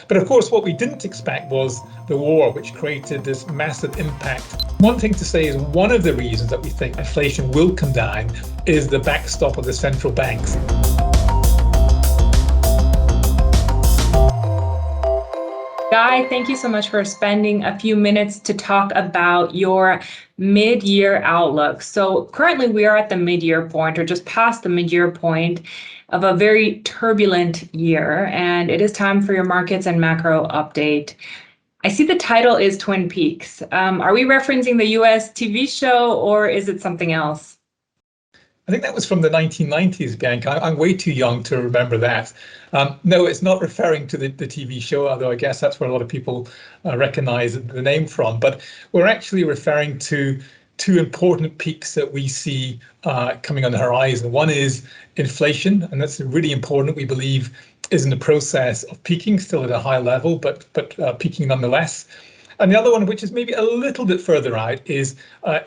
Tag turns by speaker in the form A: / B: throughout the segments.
A: But of course, what we didn't expect was the war, which created this massive impact. One thing to say is one of the reasons that we think inflation will come down is the backstop of the central banks.
B: Guy, thank you so much for spending a few minutes to talk about your mid-year outlook. So currently we are at the mid-year point, or just past the mid-year point of a very turbulent year, and it is time for your markets and macro update. I see the title is Twin Peaks. Are we referencing the US TV show, or is it something else?
A: I think that was from the 1990s, Bianca. I'm way too young to remember that. No, it's not referring to the TV show, although I guess that's where a lot of people recognize the name from. But we're actually referring to two important peaks that we see coming on the horizon. One is inflation, and that's really important. We believe is in the process of peaking, still at a high level, but peaking nonetheless. And the other one, which is maybe a little bit further out, is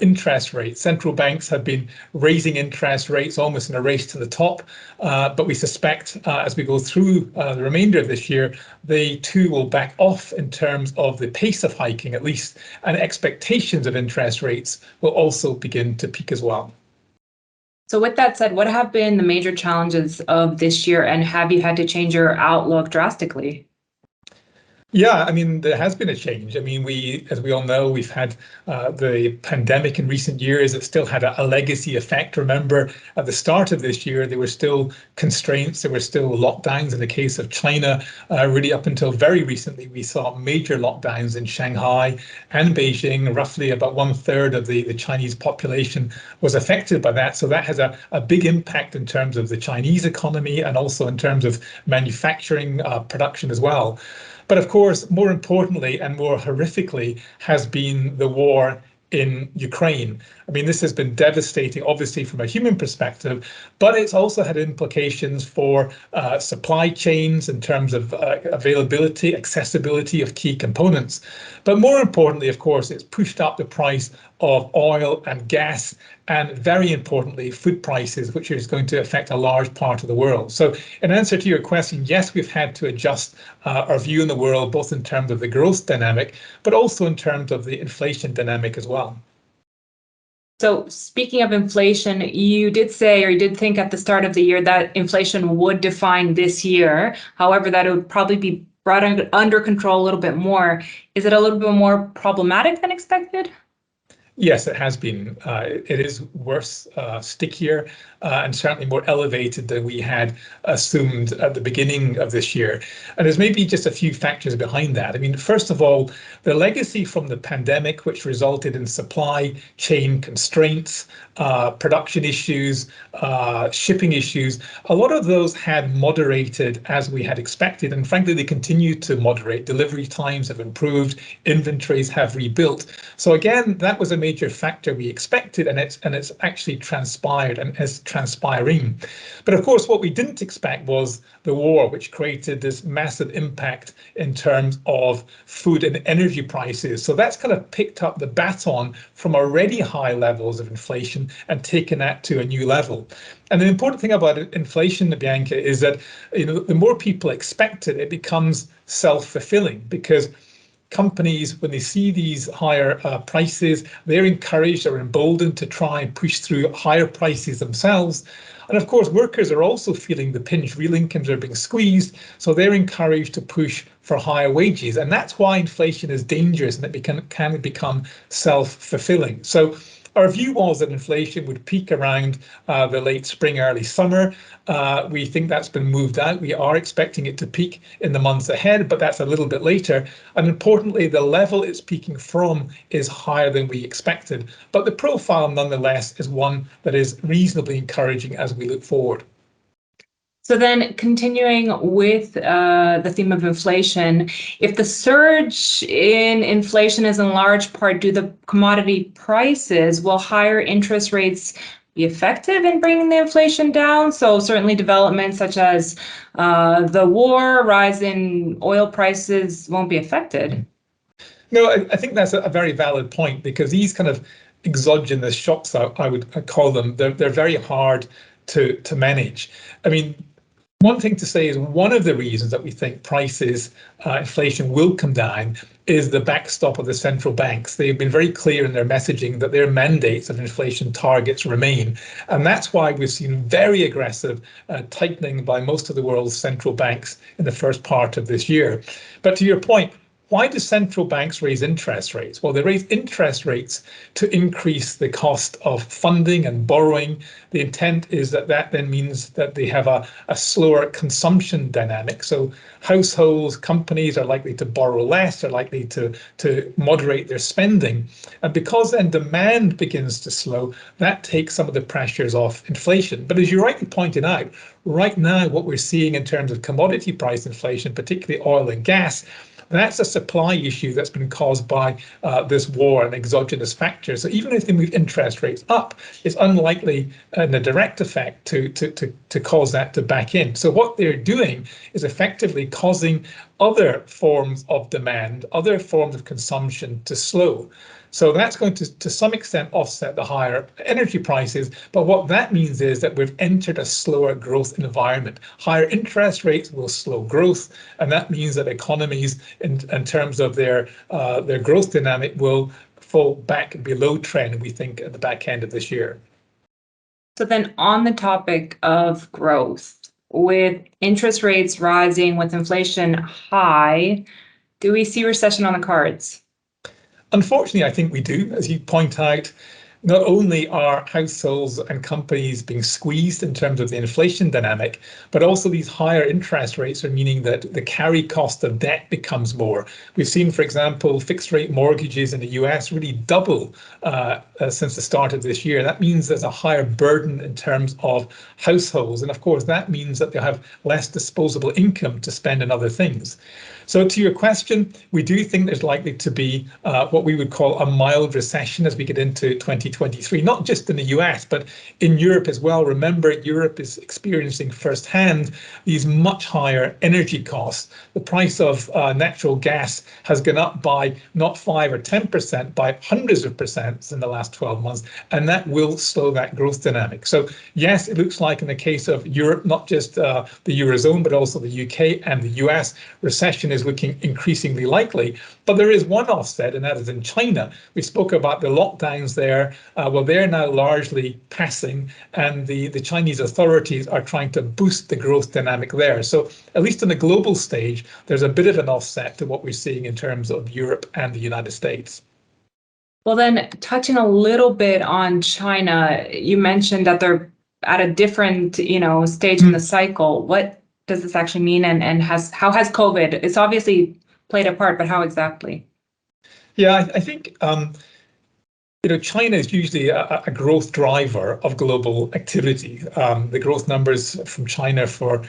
A: interest rates. Central banks have been raising interest rates almost in a race to the top, but we suspect as we go through the remainder of this year, they too will back off in terms of the pace of hiking at least, and expectations of interest rates will also begin to peak as well.
B: So with that said, what have been the major challenges of this year, and have you had to change your outlook drastically?
A: Yeah, I mean, there has been a change. I mean, as we all know, we've had the pandemic in recent years. It still had a legacy effect. Remember, at the start of this year, there were still constraints. There were still lockdowns in the case of China. Really up until very recently, we saw major lockdowns in Shanghai and Beijing. Roughly about 1/3 of the Chinese population was affected by that. So that has a big impact in terms of the Chinese economy and also in terms of manufacturing production as well. But of course, more importantly and more horrifically has been the war in Ukraine. I mean, this has been devastating, obviously, from a human perspective, but it's also had implications for supply chains in terms of availability, accessibility of key components. But more importantly, of course, it's pushed up the price of oil and gas, and very importantly, food prices, which is going to affect a large part of the world. So in answer to your question, yes, we've had to adjust our view in the world, both in terms of the growth dynamic, but also in terms of the inflation dynamic as well.
B: So speaking of inflation, you did say, or you did think at the start of the year that inflation would define this year. However, that it would probably be brought under control a little bit more. Is it a little bit more problematic than expected?
A: Yes, it has been. It is worse, stickier, and certainly more elevated than we had assumed at the beginning of this year. And there's maybe just a few factors behind that. I mean, first of all, the legacy from the pandemic, which resulted in supply chain constraints, production issues, shipping issues, a lot of those had moderated as we had expected. And frankly, they continue to moderate. Delivery times have improved, inventories have rebuilt. So again, that was a major factor we expected, and it's actually transpired and is transpiring. But of course, what we didn't expect was the war, which created this massive impact in terms of food and energy prices. So that's kind of picked up the baton from already high levels of inflation and taken that to a new level. And the important thing about inflation, Bianca, is that the more people expect it, it becomes self-fulfilling, because companies, when they see these higher prices, they're encouraged or emboldened to try and push through higher prices themselves. And of course, workers are also feeling the pinch. Real incomes are being squeezed, so they're encouraged to push for higher wages. And that's why inflation is dangerous, and it can become self-fulfilling. So our view was that inflation would peak around the late spring, early summer. We think that's been moved out. We are expecting it to peak in the months ahead, but that's a little bit later. And importantly, the level it's peaking from is higher than we expected. But the profile, nonetheless, is one that is reasonably encouraging as we look forward.
B: So then, continuing with the theme of inflation, if the surge in inflation is in large part due to commodity prices, will higher interest rates be effective in bringing the inflation down? So certainly developments such as the war, rise in oil prices won't be affected.
A: No, I think that's a very valid point, because these kind of exogenous shocks, I would call them, they're very hard to manage. I mean, One thing to say is one of the reasons that we think prices, inflation will come down is the backstop of the central banks. They've been very clear in their messaging that their mandates of inflation targets remain. And that's why we've seen very aggressive tightening by most of the world's central banks in the first part of this year. But to your point, why do central banks raise interest rates? Well, they raise interest rates to increase the cost of funding and borrowing. The intent is that that then means that they have a slower consumption dynamic. So households, companies are likely to borrow less, are likely to moderate their spending. And because then demand begins to slow, that takes some of the pressures off inflation. But as you rightly pointed out, right now, what we're seeing in terms of commodity price inflation, particularly oil and gas, that's a supply issue that's been caused by this war and exogenous factors. So even if they move interest rates up, it's unlikely in a direct effect to cause that to back in. So what they're doing is effectively causing other forms of demand, other forms of consumption to slow. So that's going to some extent offset the higher energy prices. But what that means is that we've entered a slower growth environment. Higher interest rates will slow growth. And that means that economies in terms of their growth dynamic will fall back below trend, we think, at the back end of this year.
B: So then on the topic of growth, with interest rates rising, with inflation high, do we see recession on the cards?
A: Unfortunately, I think we do. As you point out, not only are households and companies being squeezed in terms of the inflation dynamic, but also these higher interest rates are meaning that the carry cost of debt becomes more. We've seen, for example, fixed rate mortgages in the US really double since the start of this year. That means there's a higher burden in terms of households. And of course, that means that they'll have less disposable income to spend on other things. So to your question, we do think there's likely to be what we would call a mild recession as we get into 2023, not just in the US, but in Europe as well. Remember, Europe is experiencing firsthand these much higher energy costs. The price of natural gas has gone up by not 5 or 10%, by hundreds of percents in the last 12 months, and that will slow that growth dynamic. So yes, it looks like in the case of Europe, not just the Eurozone, but also the UK and the US, recession is looking increasingly likely. But there is one offset, and that is in China. We spoke about the lockdowns there. Well, they're now largely passing, and the Chinese authorities are trying to boost the growth dynamic there. So at least on the global stage, there's a bit of an offset to what we're seeing in terms of Europe and the United States.
B: Well, then touching a little bit on China, you mentioned that they're at a different, stage in the cycle. What does this actually mean, and how has COVID? It's obviously played a part, but how exactly?
A: Yeah, I think China is usually a growth driver of global activity. The growth numbers from China for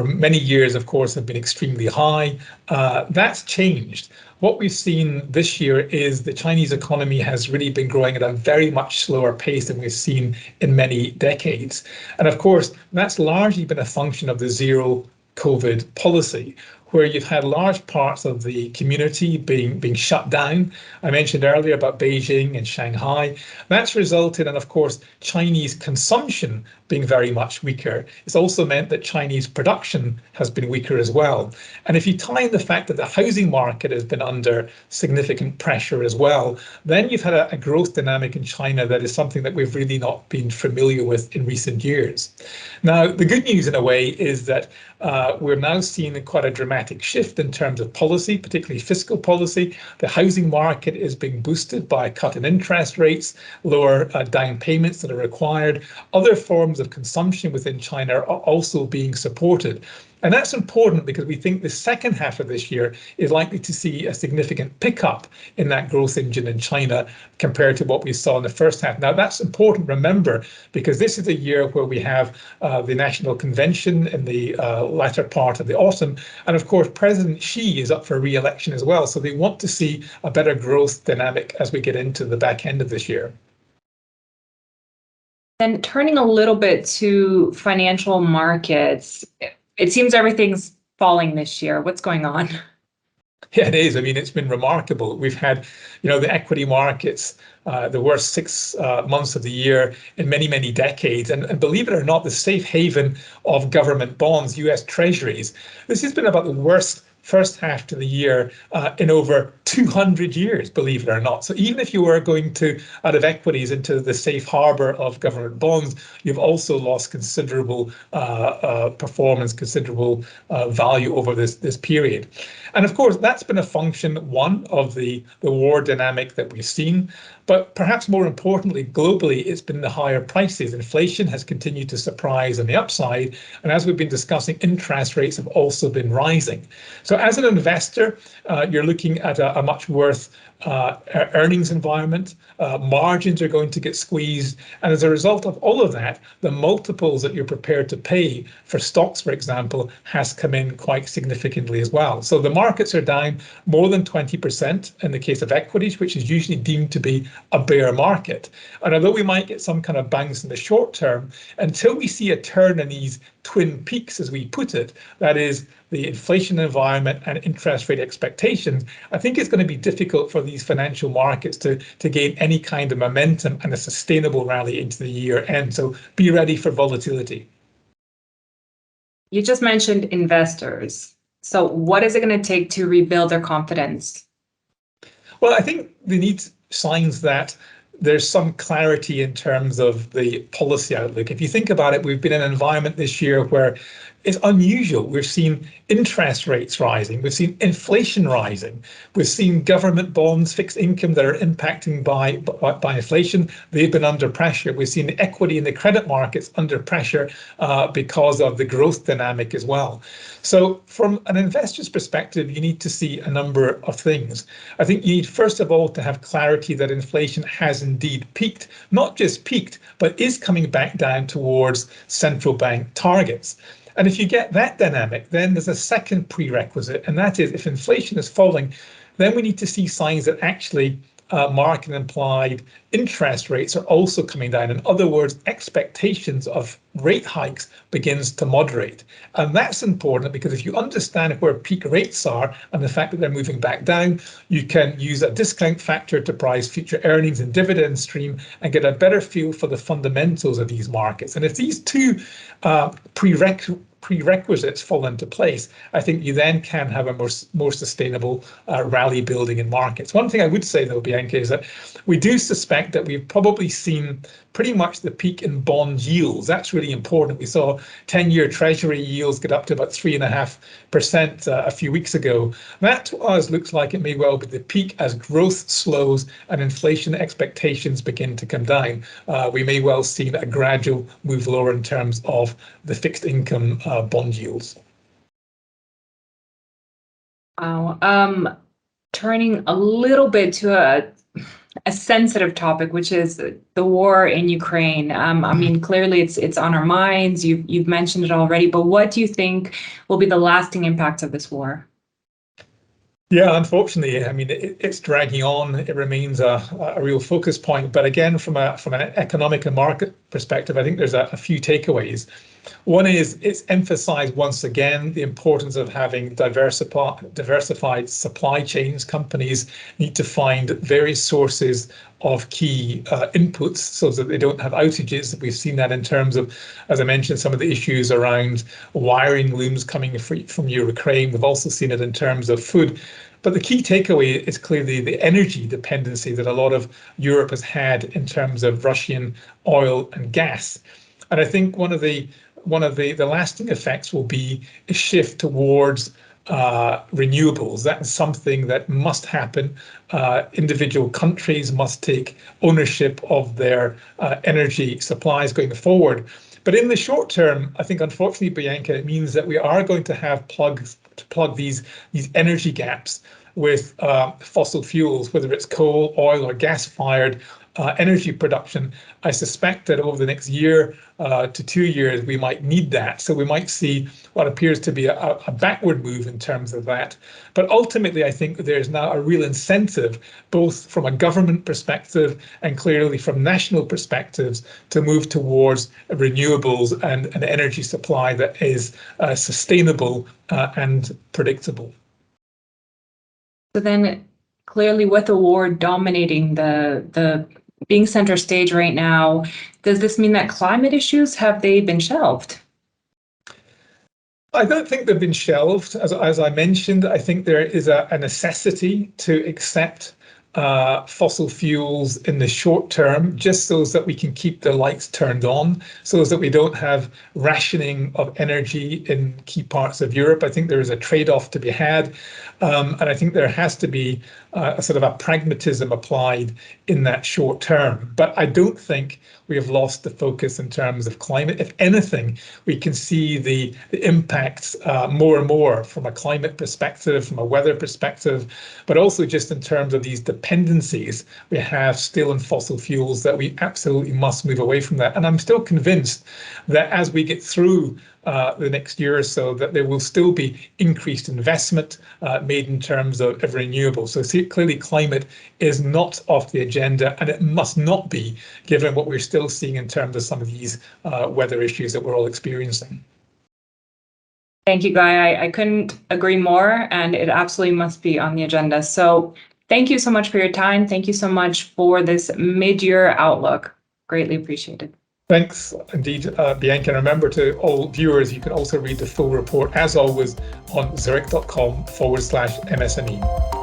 A: many years, of course, have been extremely high. That's changed. What we've seen this year is the Chinese economy has really been growing at a very much slower pace than we've seen in many decades. And of course, that's largely been a function of the zero COVID policy, where you've had large parts of the community being shut down. I mentioned earlier about Beijing and Shanghai. That's resulted in, of course, Chinese consumption being very much weaker. It's also meant that Chinese production has been weaker as well. And if you tie in the fact that the housing market has been under significant pressure as well, then you've had a growth dynamic in China that is something that we've really not been familiar with in recent years. Now, the good news in a way is that we're now seeing quite a dramatic shift in terms of policy, particularly fiscal policy. The housing market is being boosted by a cut in interest rates, lower down payments that are required. Other forms of consumption within China are also being supported. And that's important because we think the second half of this year is likely to see a significant pickup in that growth engine in China compared to what we saw in the first half. Now, that's important, remember, because this is a year where we have the National Convention in the latter part of the autumn. And of course, President Xi is up for re-election as well. So they want to see a better growth dynamic as we get into the back end of this year.
B: Then turning a little bit to financial markets, it seems everything's falling this year. What's going on?
A: Yeah, it is. I mean, it's been remarkable. We've had, the equity markets, the worst 6 months of the year in many, many decades. And believe it or not, the safe haven of government bonds, US Treasuries, this has been about the worst first half to the year in over 200 years, believe it or not. So even if you were going to out of equities into the safe harbor of government bonds, you've also lost considerable performance, considerable value over this period. And of course, that's been a function, one, of the war dynamic that we've seen, but perhaps more importantly, globally, it's been the higher prices. Inflation has continued to surprise on the upside. And as we've been discussing, interest rates have also been rising. So as an investor, you're looking at a much worse earnings environment. Margins are going to get squeezed. And as a result of all of that, the multiples that you're prepared to pay for stocks, for example, has come in quite significantly as well. So the markets are down more than 20% in the case of equities, which is usually deemed to be a bear market. And although we might get some kind of bounce in the short term, until we see a turn in these twin peaks, as we put it, that is the inflation environment and interest rate expectations, I think it's going to be difficult for these financial markets to gain any kind of momentum and a sustainable rally into the year end. So be ready for volatility.
B: You just mentioned investors. So what is it going to take to rebuild their confidence?
A: Well, I think they need signs that there's some clarity in terms of the policy outlook. If you think about it, we've been in an environment this year where it's unusual. We've seen interest rates rising. We've seen inflation rising. We've seen government bonds, fixed income that are impacting by inflation. They've been under pressure. We've seen the equity in the credit markets under pressure because of the growth dynamic as well. So from an investor's perspective, you need to see a number of things. I think you need, first of all, to have clarity that inflation has indeed peaked, not just peaked, but is coming back down towards central bank targets. And if you get that dynamic, then there's a second prerequisite, and that is if inflation is falling, then we need to see signs that actually market implied interest rates are also coming down. In other words, expectations of rate hikes begins to moderate. And that's important because if you understand where peak rates are and the fact that they're moving back down, you can use a discount factor to price future earnings and dividend stream and get a better feel for the fundamentals of these markets. And if these two prerequisites fall into place, I think you then can have a more sustainable rally building in markets. One thing I would say though, Bianca, is that we do suspect that we've probably seen pretty much the peak in bond yields. That's really important. We saw 10-year Treasury yields get up to about 3.5% a few weeks ago. That to us looks like it may well be the peak as growth slows and inflation expectations begin to come down. We may well see a gradual move lower in terms of the fixed income bond yields.
B: Wow. Turning a little bit to a sensitive topic, which is the war in Ukraine. I mean, clearly it's on our minds. You've mentioned it already, but what do you think will be the lasting impacts of this war?
A: Yeah, unfortunately, I mean, it's dragging on. It remains a real focus point. But again, from an economic and market perspective, I think there's a few takeaways. One is it's emphasized once again the importance of having diversified supply chains. Companies need to find various sources of key inputs so that they don't have outages. We've seen that in terms of, as I mentioned, some of the issues around wiring looms coming from Ukraine. We've also seen it in terms of food. But the key takeaway is clearly the energy dependency that a lot of Europe has had in terms of Russian oil and gas. And I think one of the lasting effects will be a shift towards renewables. That is something that must happen. Individual countries must take ownership of their energy supplies going forward. But in the short term, I think, unfortunately, Bianca, it means that we are going to have to plug these energy gaps with fossil fuels, whether it's coal, oil, or gas-fired energy production. I suspect that over the next year to 2 years, we might need that. So we might see what appears to be a backward move in terms of that. But ultimately, I think there's now a real incentive, both from a government perspective and clearly from national perspectives, to move towards renewables and an energy supply that is sustainable and predictable.
B: So then clearly with the war dominating the being center stage right now, does this mean that climate issues, have they been shelved?
A: I don't think they've been shelved. As I mentioned, I think there is a necessity to accept fossil fuels in the short term, just so that we can keep the lights turned on, so that we don't have rationing of energy in key parts of Europe. I think there is a trade-off to be had. And I think there has to be a sort of a pragmatism applied in that short term. But I don't think we have lost the focus in terms of climate. If anything, we can see the impacts more and more from a climate perspective, from a weather perspective, but also just in terms of these dependencies we have still in fossil fuels, that we absolutely must move away from that. And I'm still convinced that as we get through the next year or so, that there will still be increased investment made in terms of renewables. So clearly climate is not off the agenda, and it must not be, given what we're still seeing in terms of some of these weather issues that we're all experiencing.
B: Thank you, Guy. I couldn't agree more, and it absolutely must be on the agenda. So thank you so much for your time. Thank you so much for this mid-year outlook. Greatly appreciated.
A: Thanks indeed, Bianca. And remember, to all viewers, you can also read the full report, as always, on zurich.com/MSME.